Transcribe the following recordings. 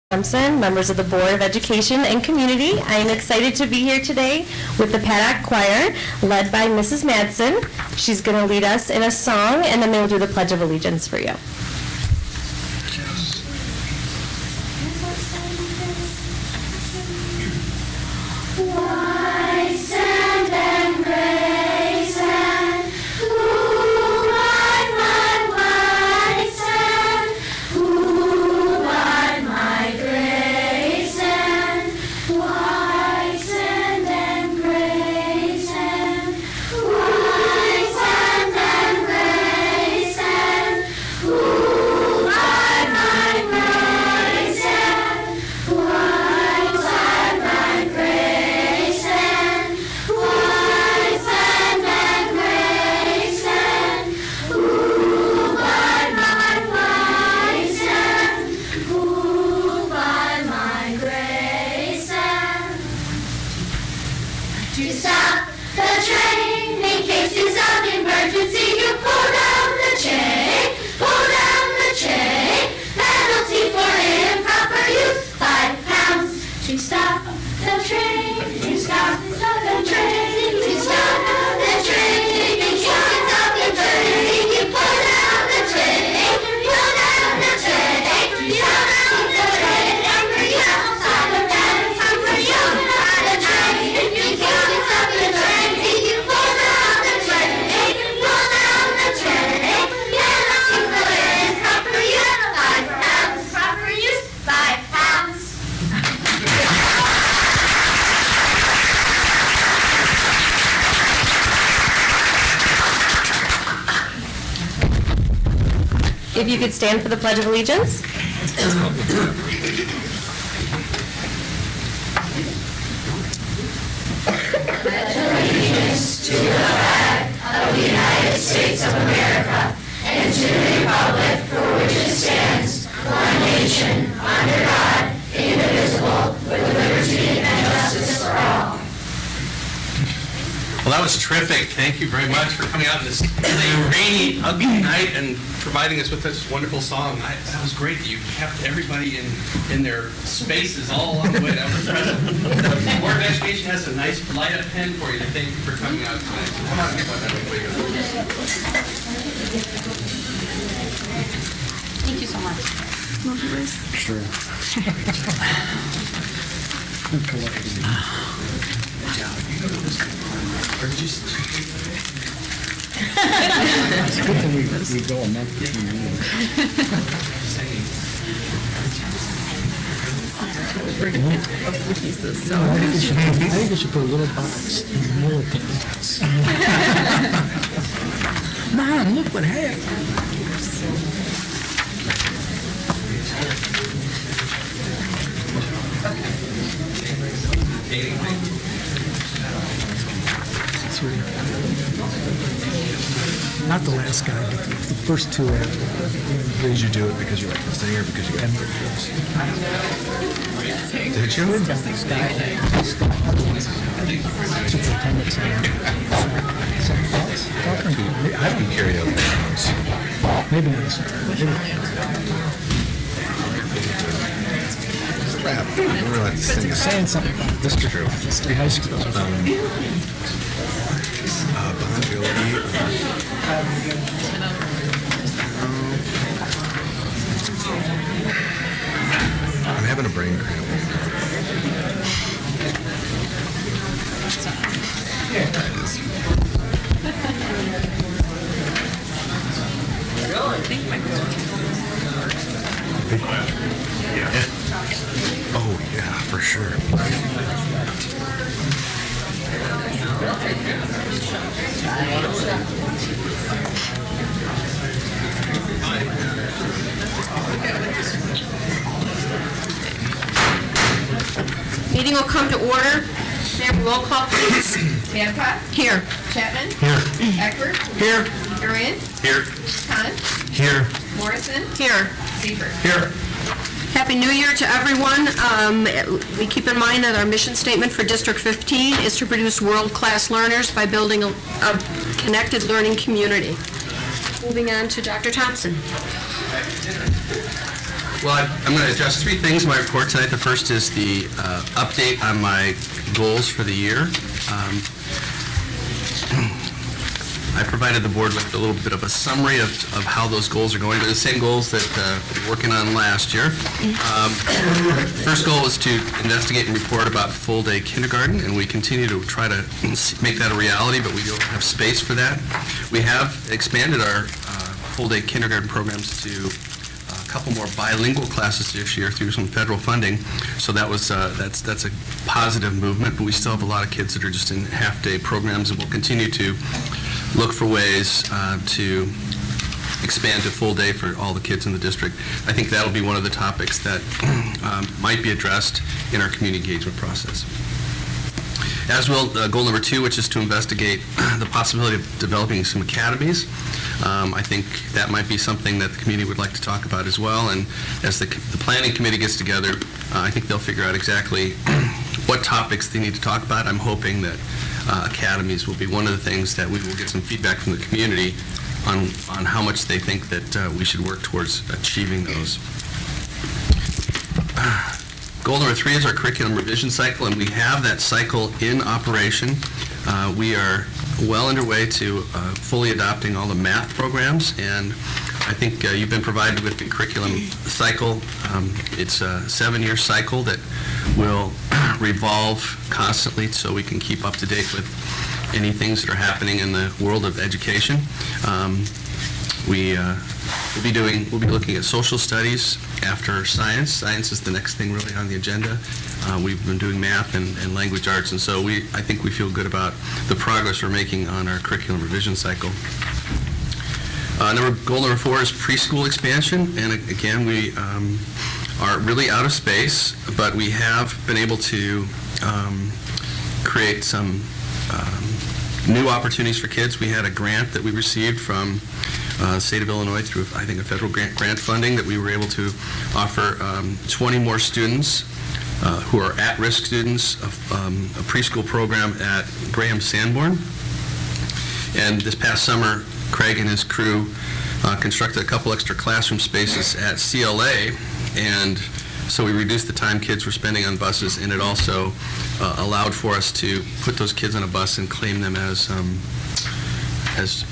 Thompson, members of the Board of Education and Community. I am excited to be here today with the Paddock Choir, led by Mrs. Madsen. She's going to lead us in a song, and then they'll do the Pledge of Allegiance for you. If you could stand for the Pledge of Allegiance. Pledge allegiance to the flag of the United States of America and to the republic for which it stands, one nation, under God, indivisible, with liberty and justice for all. Well, that was terrific. Thank you very much for coming out this rainy, ugly night and providing us with this wonderful song. That was great. You kept everybody in their spaces all along the way. That was impressive. The Board of Education has a nice light-up pen for you to thank you for coming out tonight. So come on, get one. Thank you so much. Sure. It's good that we go a month between meetings. I think we should put a little box in the middle of things. Mom, look what happened. Not the last guy, but the first two after. Did you do it because you like the singer or because you had it? Did you? Superintendent's I'd be carried out by those. Maybe not. Crap. I really like to sing. Saying something about district high school. Bon Jovi. I'm having a brain cramp. Yeah. Oh yeah, for sure. Meeting will come to order. May I have a roll call, please? Babcock? Here. Chapman? Here. Eckert? Here. Arian? Here. Khan? Here. Morrison? Here. Siebert? Here. Happy New Year to everyone. We keep in mind that our mission statement for District 15 is to produce world-class learners by building a connected learning community. Moving on to Dr. Thompson. Well, I'm going to address three things in my report tonight. The first is the update on my goals for the year. I provided the board with a little bit of a summary of how those goals are going. They're the same goals that we were working on last year. First goal was to investigate and report about full-day kindergarten, and we continue to try to make that a reality, but we don't have space for that. We have expanded our full-day kindergarten programs to a couple more bilingual classes this year through some federal funding, so that's a positive movement, but we still have a lot of kids that are just in half-day programs, and we'll continue to look for ways to expand to full day for all the kids in the district. I think that'll be one of the topics that might be addressed in our community engagement process. As will goal number 2, which is to investigate the possibility of developing some academies. I think that might be something that the community would like to talk about as well, and as the planning committee gets together, I think they'll figure out exactly what topics they need to talk about. I'm hoping that academies will be one of the things that we will get some feedback from the community on how much they think that we should work towards achieving those. Goal number 3 is our curriculum revision cycle, and we have that cycle in operation. We are well underway to fully adopting all the math programs, and I think you've been provided with the curriculum cycle. It's a 7-year cycle that will revolve constantly so we can keep up to date with any things that are happening in the world of education. We'll be looking at social studies after science. Science is the next thing really on the agenda. We've been doing math and language arts, and so I think we feel good about the progress we're making on our curriculum revision cycle. Goal number 4 is preschool expansion, and again, we are really out of space, but we have been able to create some new opportunities for kids. We had a grant that we received from the state of Illinois through, I think, a federal grant funding that we were able to offer 20 more students who are at-risk students of a preschool program at Graham Sanborn. And this past summer, Craig and his crew constructed a couple extra classroom spaces at CLA, and so we reduced the time kids were spending on buses, and it also allowed for us to put those kids on a bus and claim them as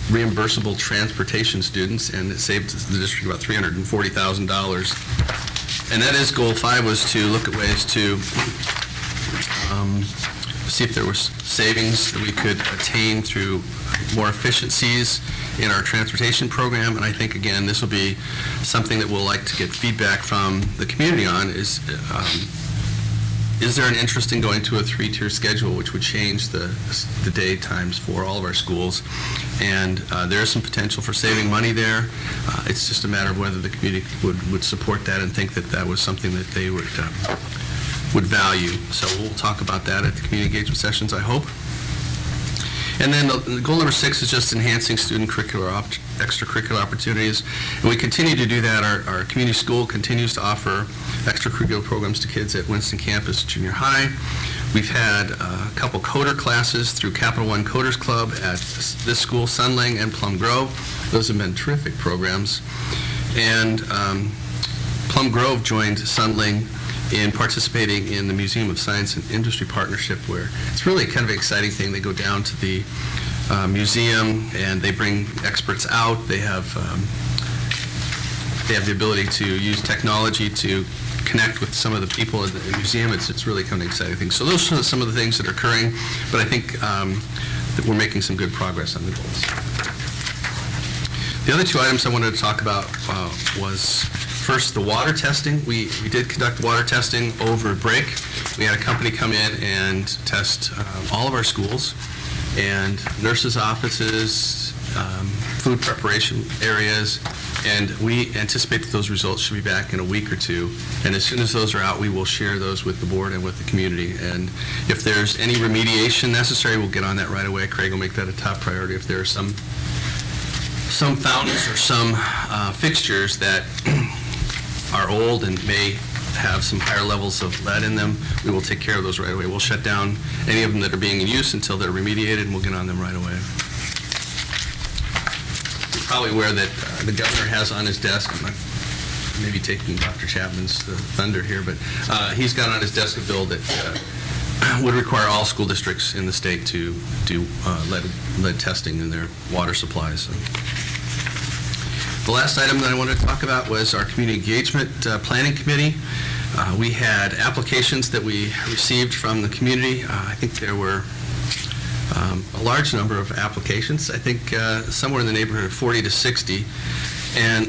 reimbursable transportation students, and it saved the district about $340,000. And that is goal 5, was to look at ways to see if there was savings that we could attain through more efficiencies in our transportation program. And I think, again, this will be something that we'll like to get feedback from the community on, is there an interest in going to a 3-tier schedule, which would change the day times for all of our schools? And there is some potential for saving money there. It's just a matter of whether the community would support that and think that that was something that they would value. So we'll talk about that at the community engagement sessions, I hope. And then the goal number 6 is just enhancing student extracurricular opportunities. And we continue to do that. Our community school continues to offer extracurricular programs to kids at Winston Campus Junior High. We've had a couple coder classes through Capital One Coders Club at this school, Sunling and Plum Grove. Those have been terrific programs. And Plum Grove joined Sunling in participating in the Museum of Science and Industry Partnership, where it's really kind of an exciting thing. They go down to the museum and they bring experts out. They have the ability to use technology to connect with some of the people in the museum. It's really kind of an exciting thing. So those are some of the things that are occurring, but I think that we're making some good progress on the goals. The other 2 items I wanted to talk about was first, the water testing. We did conduct water testing over break. We had a company come in and test all of our schools, and nurses' offices, food preparation areas, and we anticipate that those results should be back in a week or 2. And as soon as those are out, we will share those with the board and with the community. And if there's any remediation necessary, we'll get on that right away. Craig will make that a top priority. If there are some fountains or some fixtures that are old and may have some higher levels of lead in them, we will take care of those right away. We'll shut down any of them that are being in use until they're remediated, and we'll get on them right away. You're probably aware that the governor has on his desk, I'm not maybe taking Dr. Chapman's thunder here, but he's got on his desk a bill that would require all school districts in the state to do lead testing in their water supplies. The last item that I wanted to talk about was our Community Engagement Planning Committee. We had applications that we received from the community. I think there were a large number of applications. I think somewhere in the neighborhood of 40 to 60. And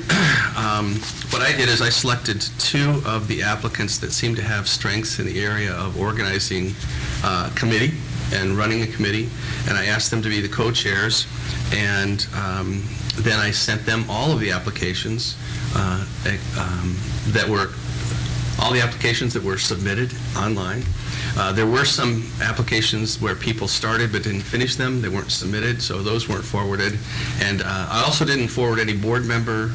what I did is I selected 2 of the applicants that seemed to have strengths in the area of organizing a committee and running a committee, and I asked them to be the co-chairs, and then I sent them all of the applications that were submitted online. There were some applications where people started but didn't finish them. They weren't submitted, so those weren't forwarded. And I also didn't forward any board member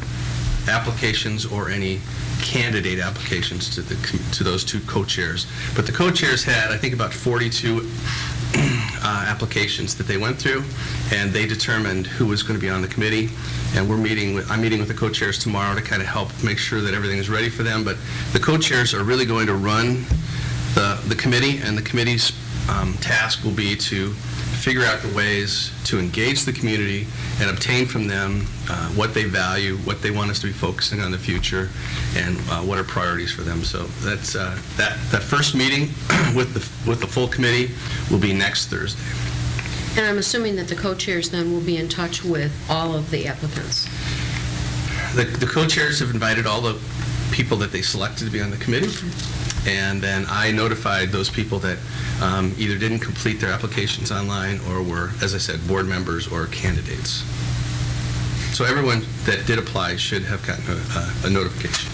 applications or any candidate applications to those 2 co-chairs. But the co-chairs had, I think, about 42 applications that they went through, and they determined who was going to be on the committee. And I'm meeting with the co-chairs tomorrow to kind of help make sure that everything is ready for them. But the co-chairs are really going to run the committee, and the committee's task will be to figure out the ways to engage the community and obtain from them what they value, what they want us to be focusing on in the future, and what are priorities for them. So that's that first meeting with the full committee will be next Thursday. And I'm assuming that the co-chairs then will be in touch with all of the applicants. The co-chairs have invited all the people that they selected to be on the committee, and then I notified those people that either didn't complete their applications online or were, as I said, board members or candidates. So everyone that did apply should have gotten a notification.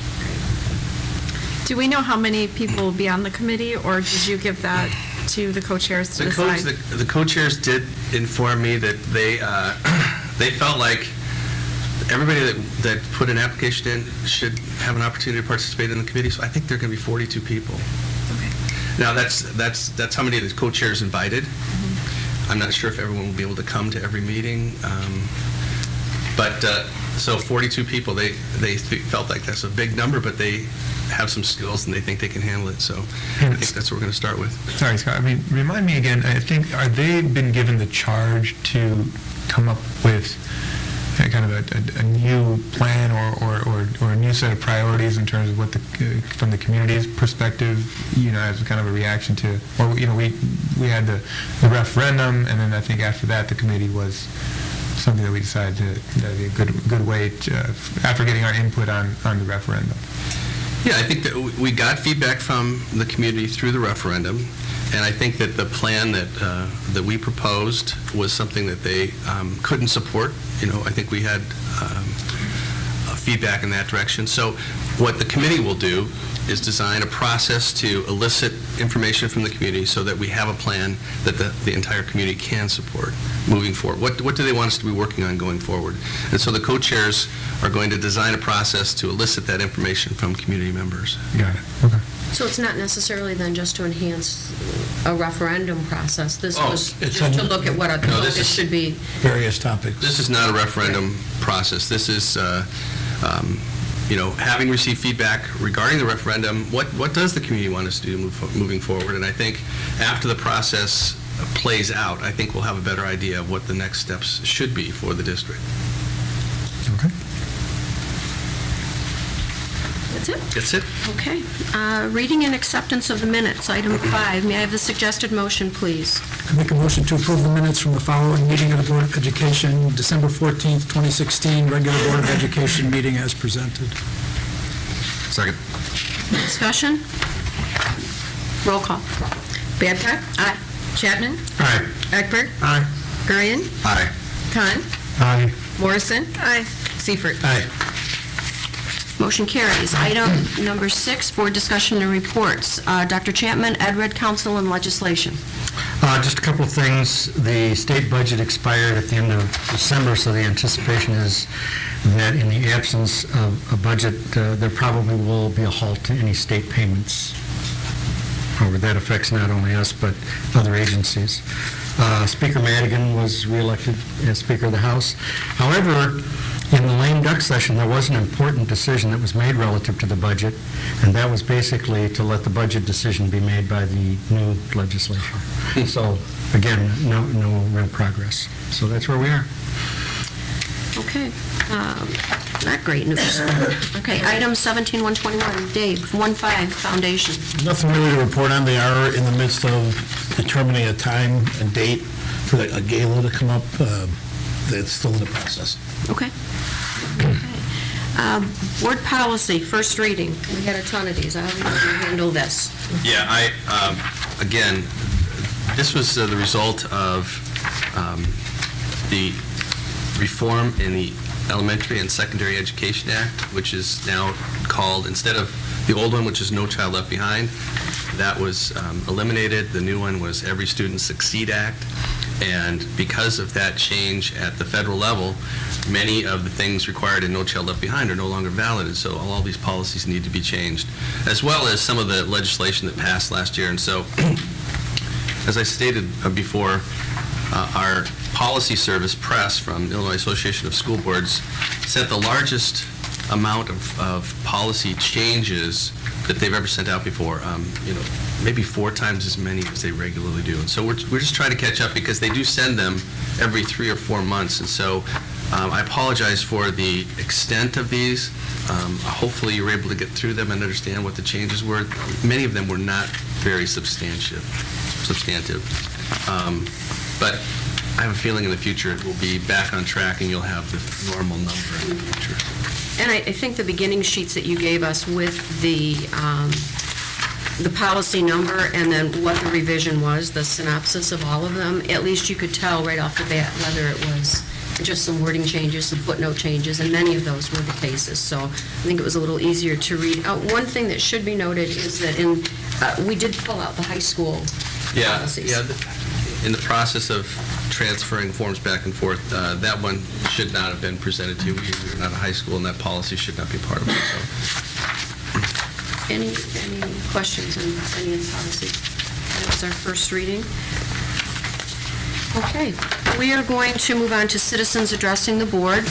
Do we know how many people will be on the committee, or did you give that to the co-chairs to decide? The co-chairs did inform me that they felt like everybody that put an application in should have an opportunity to participate in the committee, so I think there are going to be 42 people. Okay. Now, that's how many of the co-chairs invited. Mm-hmm. I'm not sure if everyone will be able to come to every meeting, but so 42 people, they felt like that's a big number, but they have some skills and they think they can handle it, so I think that's what we're going to start with. Sorry, Scott, I mean, remind me again, I think, are they been given the charge to come up with kind of a new plan or a new set of priorities in terms of what from the community's perspective, as kind of a reaction to, or we had the referendum, and then I think after that the committee was something that we decided that'd be a good way to, after getting our input on the referendum. Yeah, I think that we got feedback from the community through the referendum, and I think that the plan that we proposed was something that they couldn't support. I think we had feedback in that direction. So what the committee will do is design a process to elicit information from the community so that we have a plan that the entire community can support moving forward. What do they want us to be working on going forward? And so the co-chairs are going to design a process to elicit that information from community members. Got it. Okay. So it's not necessarily then just to enhance a referendum process. This was it's just to look at what our focus should be. various topics. This is not a referendum process. This is, having received feedback regarding the referendum, what does the community want us to do moving forward? And I think after the process plays out, I think we'll have a better idea of what the next steps should be for the district. Okay. That's it? That's it. Okay. Reading and acceptance of the minutes, item 5. May I have the suggested motion, please? I make a motion to approve the minutes from the following meeting of the Board of Education, December 14th, 2016, regular Board of Education meeting as presented. Second. Discussion? Roll call. Babcock? Aye. Chapman? Aye. Eckberg? Aye. Gurian? Aye. Khan? Aye. Morrison? Aye. Seifert? Aye. Motion carries. Item number 6, for discussion and reports. Dr. Chapman, Ed Red Council and Legislation. Just a couple of things. The state budget expired at the end of December, so the anticipation is that in the absence of a budget, there probably will be a halt to any state payments. However, that affects not only us, but other agencies. Speaker Madigan was reelected as Speaker of the House. However, In the lame duck session, there was an important decision that was made relative to the budget, and that was basically to let the budget decision be made by the new legislature. So, again, no real progress. So that's where we are. Okay. Not great news. Okay, item 17-121, Dave, 1.5 Foundation. Nothing really to report on. They are in the midst of determining a time and date for a gala to come up. That's still in the process. Okay. Board policy, first reading. We had a ton of these. I'll let you handle this. Yeah, again, this was the result of the reform in the Elementary and Secondary Education Act, which is now called, instead of the old one, which is No Child Left Behind, that was eliminated. The new one was Every Student Succeed Act. And because of that change at the federal level, many of the things required in No Child Left Behind are no longer valid, and so all these policies need to be changed, as well as some of the legislation that passed last year. And so, as I stated before, our policy service press from Illinois Association of School Boards sent the largest amount of policy changes that they've ever sent out before, maybe 4 times as many as they regularly do. And so we're just trying to catch up because they do send them every 3 or 4 months. And so I apologize for the extent of these. Hopefully you were able to get through them and understand what the changes were. Many of them were not very substantive. But I have a feeling in the future it will be back on track and you'll have the normal number in the future. And I think the beginning sheets that you gave us with the policy number and then what the revision was, the synopsis of all of them, at least you could tell right off the bat whether it was just some wording changes, some footnote changes, and many of those were the cases. So I think it was a little easier to read. One thing that should be noted is that we did pull out the high school policies. Yeah. In the process of transferring forms back and forth, that one should not have been presented to you. We're not a high school, and that policy should not be part of it. So. Any questions on any of the policies? That was our first reading. Okay, we are going to move on to citizens addressing the board.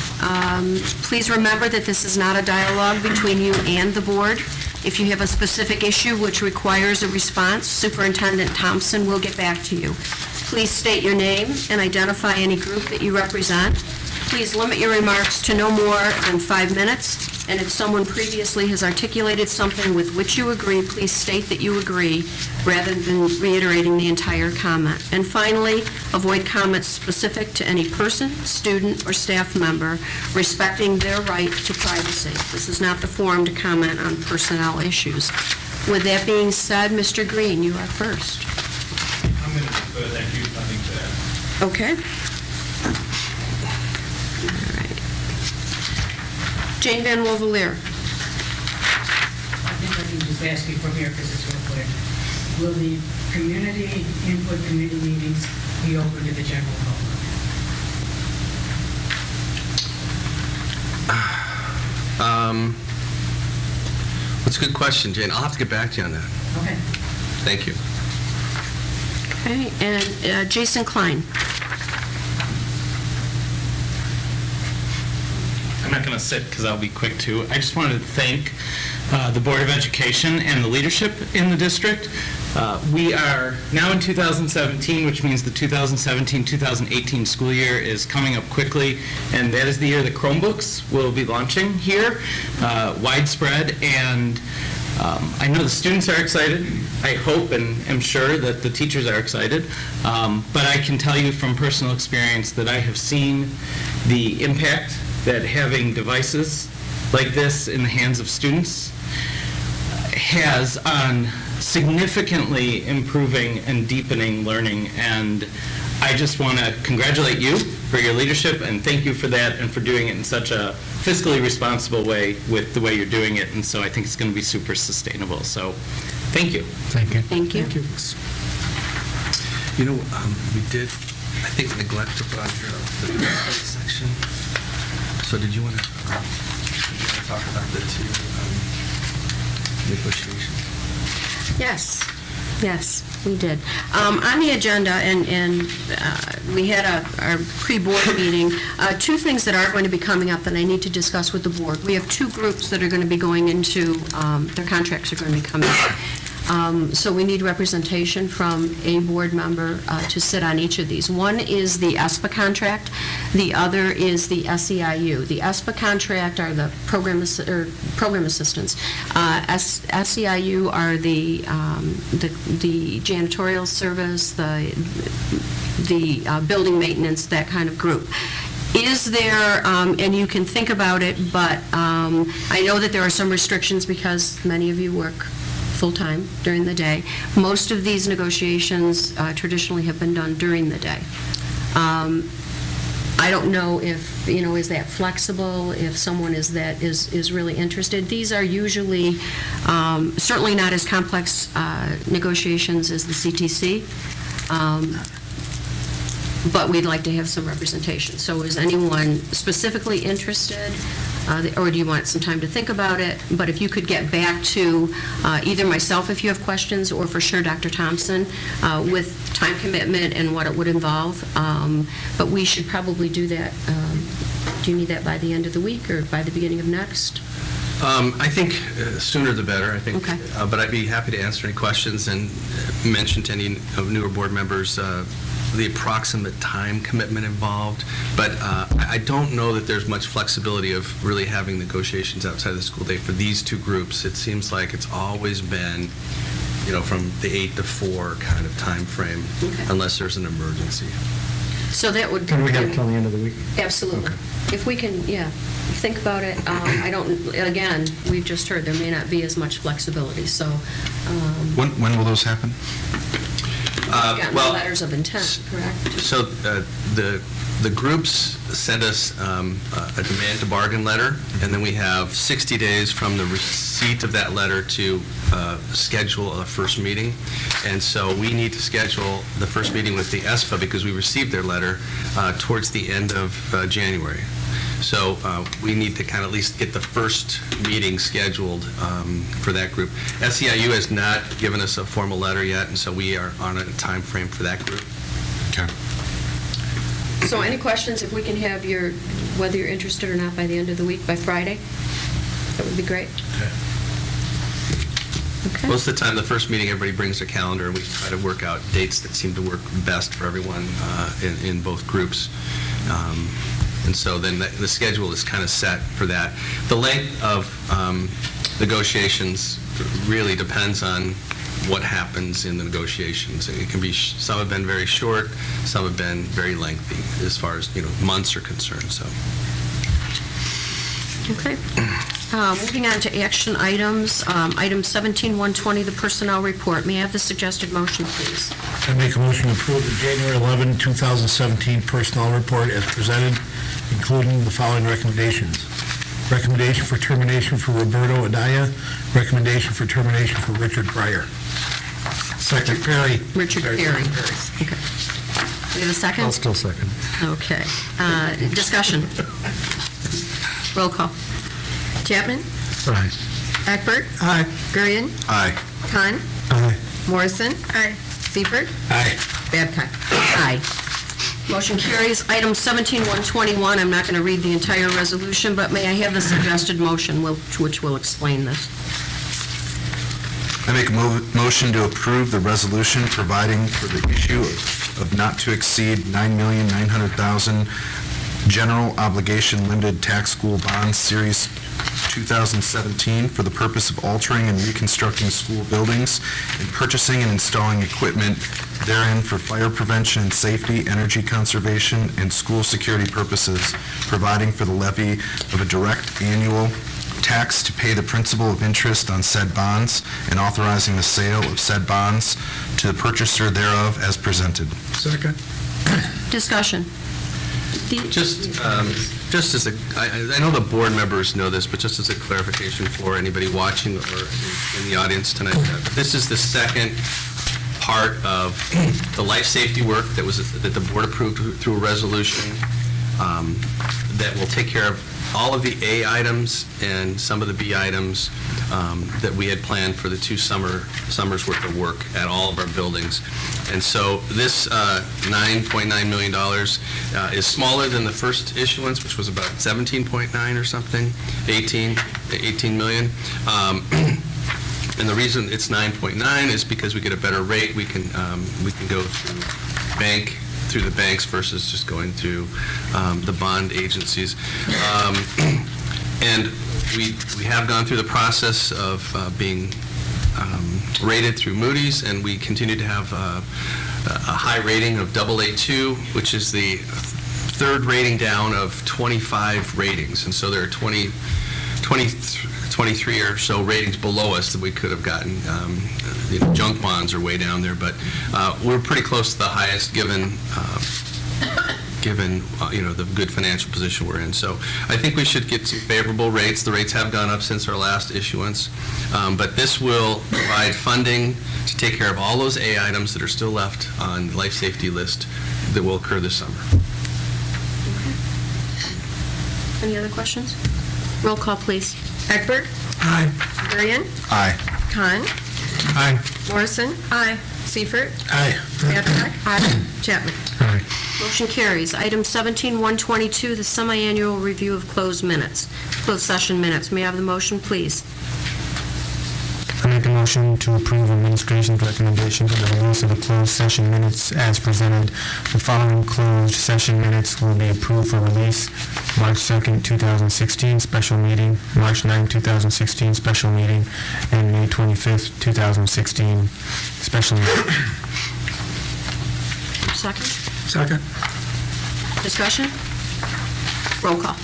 Please remember that this is not a dialogue between you and the board. If you have a specific issue which requires a response, Superintendent Thompson will get back to you. Please state your name and identify any group that you represent. Please limit your remarks to no more than 5 minutes. And if someone previously has articulated something with which you agree, please state that you agree rather than reiterating the entire comment. And finally, avoid comments specific to any person, student, or staff member, respecting their right to privacy. This is not the forum to comment on personnel issues. With that being said, Mr. Green, you are first. I'm going to defer, thank you, nothing to add. Okay. All right. Jane Van Wolvelier. I think I can just ask you from here because it's real clear. Will the community input committee meetings be open to the general public? That's a good question, Jane. I'll have to get back to you on that. Okay. Thank you. Okay, and Jason Klein. I'm not going to sit because I'll be quick too. I just wanted to thank the Board of Education and the leadership in the district. We are now in 2017, which means the 2017-2018 school year is coming up quickly, and that is the year that Chromebooks will be launching here, widespread, and I know the students are excited. I hope and am sure that the teachers are excited, but I can tell you from personal experience that I have seen the impact that having devices like this in the hands of students has on significantly improving and deepening learning. And I just want to congratulate you for your leadership and thank you for that and for doing it in such a fiscally responsible way with the way you're doing it. And so I think it's going to be super sustainable. So thank you. Thank you. Thank you. You know, we did, I think, neglect to put on here the development section. So did you want to talk about the two negotiations? Yes. Yes, we did. On the agenda, and we had our pre-board meeting, two things that are going to be coming up that I need to discuss with the board. We have two groups that are going to be going into, their contracts are going to be coming up. So we need representation from a board member to sit on each of these. One is the ESPA contract, the other is the SEIU. The ESPA contract are the program assistants. SEIU are the janitorial service, the building maintenance, that kind of group. Is there, and you can think about it, but I know that there are some restrictions because many of you work full-time during the day. Most of these negotiations traditionally have been done during the day. I don't know if, is that flexible, if someone is really interested. These are usually certainly not as complex negotiations as the CTC, but we'd like to have some representation. So is anyone specifically interested? Or do you want some time to think about it? But if you could get back to either myself if you have questions, or for sure Dr. Thompson, with time commitment and what it would involve. But we should probably do that. Do you need that by the end of the week or by the beginning of next? I think sooner the better, I think. Okay. But I'd be happy to answer any questions and mention to any newer board members the approximate time commitment involved. But I don't know that there's much flexibility of really having negotiations outside of the school day for these two groups. It seems like it's always been, from the 8 to 4 kind of time frame, unless there's an emergency. So that would... Can we have till the end of the week? Absolutely. If we can, think about it. Again, we've just heard there may not be as much flexibility, so... When will those happen? Gotten the letters of intent, correct? So the groups send us a demand to bargain letter, and then we have 60 days from the receipt of that letter to schedule a first meeting. And so we need to schedule the first meeting with the ESPA because we received their letter towards the end of January. So we need to kind of at least get the first meeting scheduled for that group. SEIU has not given us a formal letter yet, and so we are on a time frame for that group. Okay. So any questions, if we can have whether you're interested or not by the end of the week, by Friday, that would be great. Okay. Most of the time, the first meeting, everybody brings their calendar, and we try to work out dates that seem to work best for everyone in both groups. And so then the schedule is kind of set for that. The length of negotiations really depends on what happens in the negotiations. It can be, some have been very short, some have been very lengthy as far as, months are concerned, so. Okay. Moving on to action items. Item 17-120, the personnel report. May I have the suggested motion, please? I make a motion to approve the January 11, 2017 personnel report as presented, including the following recommendations. Recommendation for termination for Roberto Adaya. Recommendation for termination for Richard Breyer. Second. Perry. Richard Perry. Okay. Do you have a second? I'll still second. Okay. Discussion. Roll call. Chapman? Aye. Eckbert? Aye. Gurian? Aye. Khan? Aye. Morrison? Aye. Seifert? Aye. Babcock? Aye. Motion carries. Item 17-121, I'm not going to read the entire resolution, but may I have the suggested motion, which will explain this? I make a motion to approve the resolution providing for the issue of not to exceed $9,900,000 general obligation limited tax school bonds series 2017 for the purpose of altering and reconstructing school buildings and purchasing and installing equipment therein for fire prevention and safety, energy conservation, and school security purposes, providing for the levy of a direct annual tax to pay the principal of interest on said bonds, and authorizing the sale of said bonds to the purchaser thereof as presented. Second. Discussion. Just as I know the board members know this, but just as a clarification for anybody watching or in the audience tonight, this is the second part of the life safety work that the board approved through a resolution that will take care of all of the A items and some of the B items that we had planned for the 2 summers worth of work at all of our buildings. And so this $9.9 million is smaller than the first issuance, which was about 17.9 or something, 18 million. And the reason it's 9.9 is because we get a better rate. We can go through the banks versus just going through the bond agencies. And we have gone through the process of being rated through Moody's, and we continue to have a high rating of AA2, which is the third rating down of 25 ratings. And so there are 23 or so ratings below us that we could have gotten. Junk bonds are way down there, but we're pretty close to the highest given the good financial position we're in. So I think we should get some favorable rates. The rates have gone up since our last issuance, but this will provide funding to take care of all those A items that are still left on the life safety list that will occur this summer. Any other questions? Roll call, please. Egbert? Aye. Durian? Aye. Khan? Aye. Morrison? Aye. Seifert? Aye. Babcock? Aye. Chapman? Aye. Motion carries. Item 17-122, the semi-annual review of closed session minutes. May I have the motion, please? I make a motion to approve administration's recommendation for the release of the closed session minutes as presented. The following closed session minutes will be approved for release: March 2nd, 2016, special meeting; March 9th, 2016, special meeting; and May 25th, 2016, special meeting. Second. Second. Discussion? Roll call.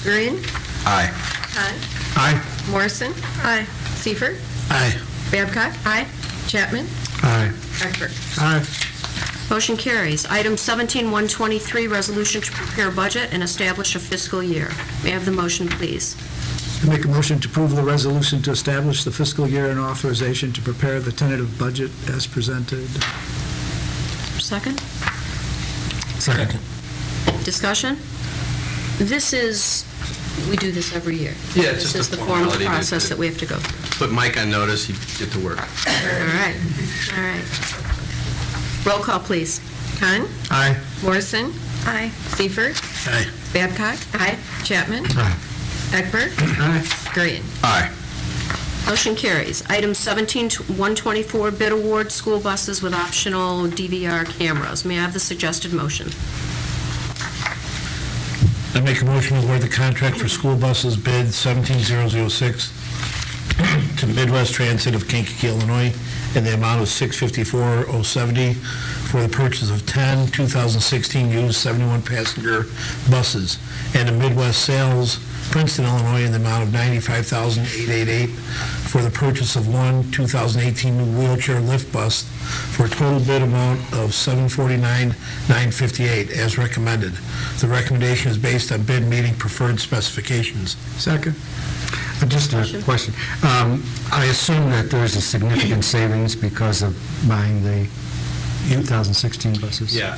Durian? Aye. Khan? Aye. Morrison? Aye. Seifert? Aye. Babcock? Aye. Chapman? Aye. Egbert? Aye. Motion carries. Item 17-123, resolution to prepare budget and establish a fiscal year. May I have the motion, please? I make a motion to approve the resolution to establish the fiscal year and authorization to prepare the tentative budget as presented. Second. Second. Discussion? We do this every year. Yeah, it's This just is a the formal formality to- process that we have to go through. Put Mike on notice, he'd get to work. All right. Roll call, please. Khan? Aye. Morrison? Aye. Seifert? Aye. Babcock? Aye. Chapman? Aye. Egbert? Aye. Durian? Aye. Motion carries. Item 17-124, bid award school buses with optional DVR cameras. May I have the suggested motion? I make a motion to award the contract for school buses bid 17006 to Midwest Transit of Kankakee, Illinois, in the amount of $654,070 for the purchase of 10 2016 used 71-passenger buses, and to Midwest Sales, Princeton, Illinois, in the amount of $95,888 for the purchase of 1 2018 new wheelchair lift bus for a total bid amount of $749,958 as recommended. The recommendation is based on bid meeting preferred specifications. Second. Just a question. I assume that there's a significant savings because of buying the 2016 buses? Yeah,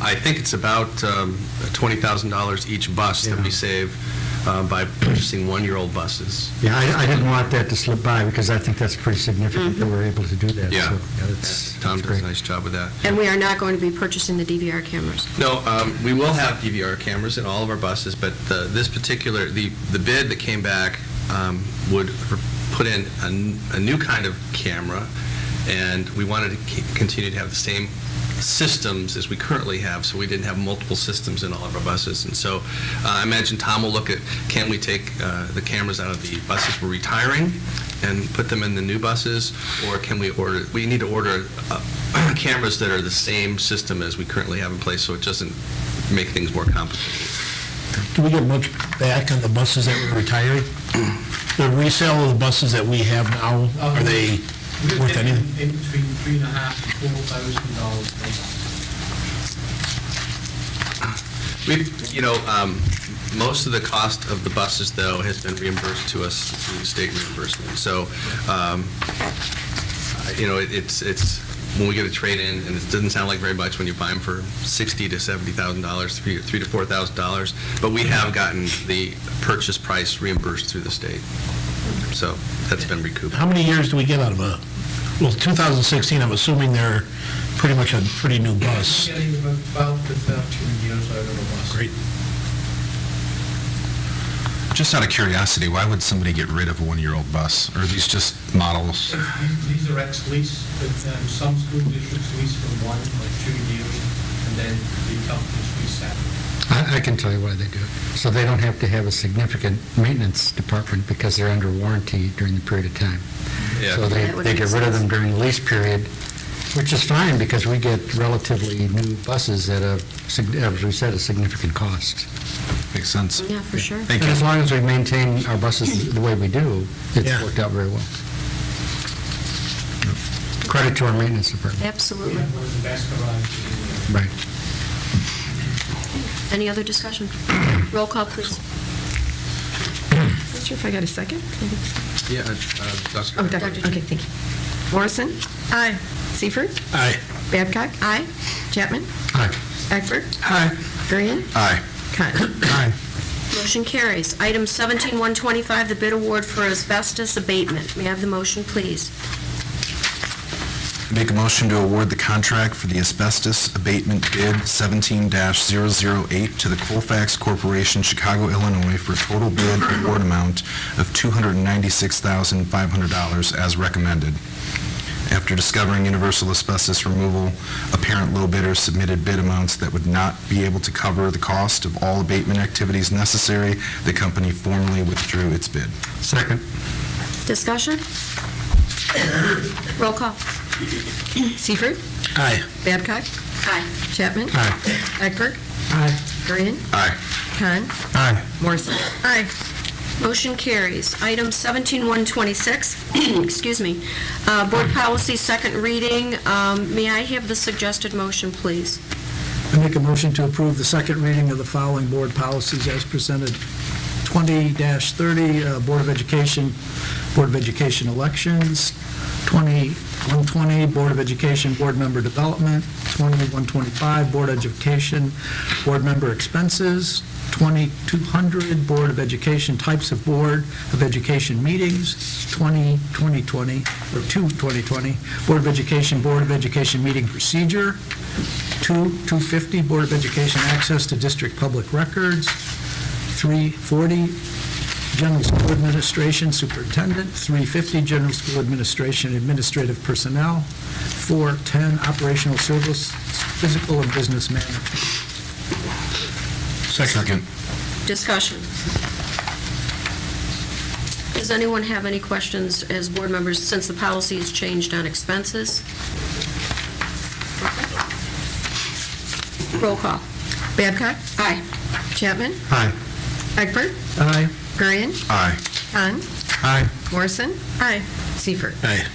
I think it's about $20,000 each bus that we save by purchasing one-year-old buses. Yeah, I didn't want that to slip by because I think that's pretty significant that we're able to do that. Yeah. So, that's Tom does a great. nice job with that. And we are not going to be purchasing the DVR cameras. No, we will have DVR cameras in all of our buses, but this particular, the bid that came back would put in a new kind of camera, and we wanted to continue to have the same systems as we currently have, so we didn't have multiple systems in all of our buses. And so I imagine Tom will look at, can we take the cameras out of the buses we're retiring and put them in the new buses, or can we need to order cameras that are the same system as we currently have in place, so it doesn't make things more complicated. Do we get much back on the buses that we're retiring? The resale of the buses that we have now, are they worth anything? In between $3,500 and $4,000 per bus. Most of the cost of the buses, though, has been reimbursed to us through state reimbursement. So, it's when we get a trade-in, and it doesn't sound like very much when you buy them for $60,000 to $70,000, $3,000 to $4,000, but we have gotten the purchase price reimbursed through the state. So that's been recouped. How many years do we get out of a, well, 2016, I'm assuming they're pretty much a pretty new bus. Getting about 13 years out of a bus. Great. Just out of curiosity, why would somebody get rid of a one-year-old bus? Or are these just models? These are ex-lease, but some school districts lease for 1 or 2 years, and then the companies lease that. I can tell you why they do it. So they don't have to have a significant maintenance department because they're under warranty during the period of time. Yeah. So they get rid of them during the lease period, which is fine because we get relatively new buses at a, as we said, a significant cost. Makes sense. Yeah, for sure. Thank And you. as long as we maintain our buses the way we do, it's Yeah. worked out very well. Credit to our maintenance department. Absolutely. One of the best garages in the Right. Any other discussion? Roll call, please. Not sure if I got a second. Yeah, Dr. Oh, Dr. Okay, thank you. Morrison? Aye. Seifert? Aye. Babcock? Aye. Chapman? Aye. Egbert? Aye. Durian? Aye. Con? Aye. Motion carries. Item 17-125, the bid award for asbestos abatement. May I have the motion, please? Make a motion to award the contract for the asbestos abatement bid 17-008 to the Colfax Corporation, Chicago, Illinois, for a total bid award amount of $296,500 as recommended. After discovering universal asbestos removal, apparent low bidders submitted bid amounts that would not be able to cover the cost of all abatement activities necessary. The company formally withdrew its bid. Second. Discussion? Roll call. Seifert? Aye. Babcock? Aye. Chapman? Aye. Egbert? Aye. Durian? Aye. Con? Aye. Morrison? Aye. Motion carries. Item 17-126, excuse me, board policy, second reading. May I have the suggested motion, please? I make a motion to approve the second reading of the following board policies as presented. 20-30, Board of Education elections. 20-120, Board of Education board member development. 20-125, Board of Education board member expenses. 20-200, Board of Education types of Board of Education meetings. 20-2020, or 2-2020, Board of Education meeting procedure. 2-250, Board of Education access to district public records. 340, General School Administration Superintendent. 350, General School Administration Administrative Personnel. 410, Operational Service, Physical and Business Management. Second. Discussion. Does anyone have any questions as board members since the policy has changed on expenses? Roll call. Babcock? Aye. Chapman? Aye. Egbert? Aye. Durian? Aye. Con? Aye. Morrison? Aye. Seifert? Aye.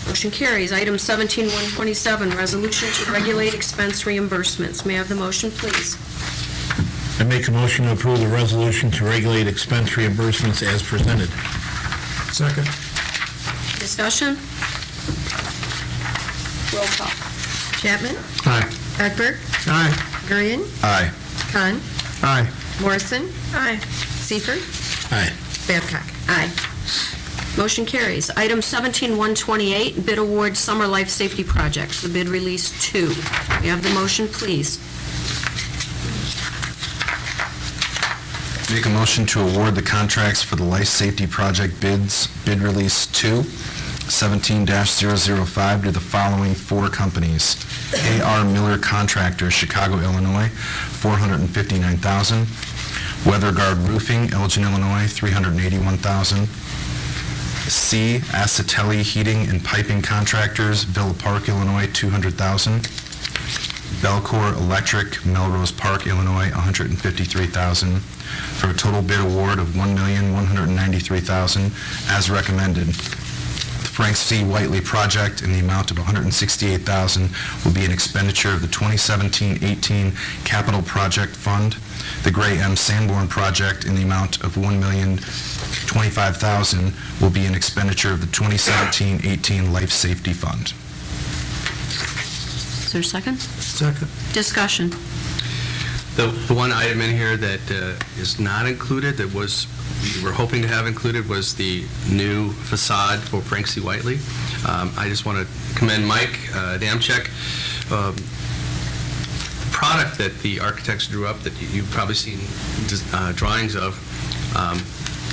Motion carries. Item 17-127, resolution to regulate expense reimbursements. May I have the motion, please? I make a motion to approve the resolution to regulate expense reimbursements as presented. Second. Discussion? Roll call. Chapman? Aye. Egbert? Aye. Durian? Aye. Con? Aye. Morrison? Aye. Seifert? Aye. Babcock? Aye. Motion carries. Item 17-128, bid award Summer Life Safety Project, the bid release 2. May I have the motion, please? Make a motion to award the contracts for the Life Safety Project bids, bid release 2, 17-005 to the following 4 companies. A.R. Miller Contractors, Chicago, Illinois, $459,000. WeatherGuard Roofing, Elgin, Illinois, $381,000. C. Acitelli Heating and Piping Contractors, Villa Park, Illinois, $200,000. Belcor Electric, Melrose Park, Illinois, $153,000, for a total bid award of $1,193,000 as recommended. The Frank C. Whiteley project in the amount of $168,000 will be an expenditure of the 2017-18 Capital Project Fund. The Gray M. Sanborn project in the amount of $1,025,000 will be an expenditure of the 2017-18 Life Safety Fund. Is there a second? Second. Discussion. The one item in here that is not included, that was, we were hoping to have included, was the new facade for Frank C. Whiteley. I just want to commend Mike Damchek. Product that the architects drew up that you've probably seen drawings of,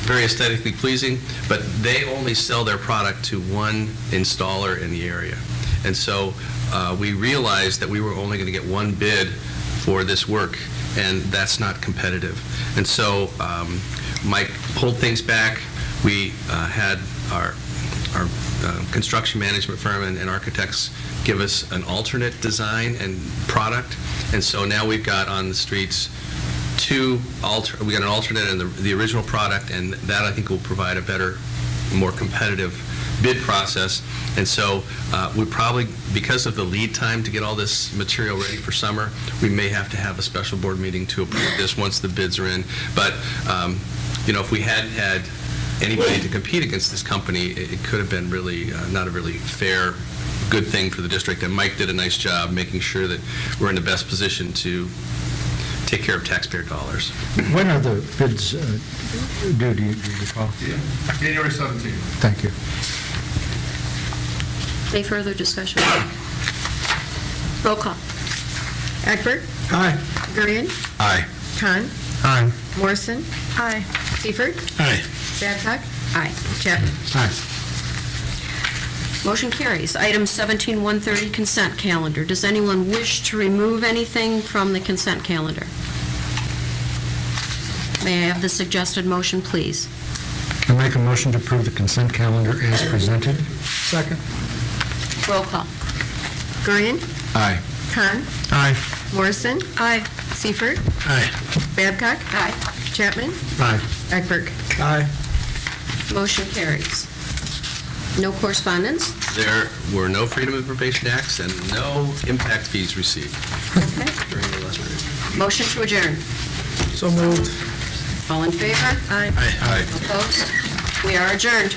very aesthetically pleasing, but they only sell their product to one installer in the area. And so we realized that we were only going to get one bid for this work, and that's not competitive. And so Mike pulled things back. We had our construction management firm and architects give us an alternate design and product. And so now we've got on the streets we got an alternate and the original product, and that I think will provide a better, more competitive bid process. And so we probably, because of the lead time to get all this material ready for summer, we may have to have a special board meeting to approve this once the bids are in. But, if we hadn't had anybody to compete against this company, it could have been really not a really fair, good thing for the district. And Mike did a nice job making sure that we're in the best position to take care of taxpayer dollars. When are the bids due, do you recall? January 17th. Thank you. Any further discussion? Roll call. Egbert? Aye. Gurian? Aye. Khan? Aye. Morrison? Aye. Seifert? Aye. Babcock? Aye. Chapman? Aye. Motion carries. Item 17-130, consent calendar. Does anyone wish to remove anything from the consent calendar? May I have the suggested motion, please? I make a motion to approve the consent calendar as presented. Second. Roll call. Gurian? Aye. Khan? Aye. Morrison? Aye. Seifert? Aye. Babcock? Aye. Chapman? Aye. Egbert? Aye. Motion carries. No correspondence? There were no Freedom of Information Acts and no impact fees received Okay. during the last period. Motion to adjourn. So moved. All in favor? Aye. Aye. Opposed? We are adjourned.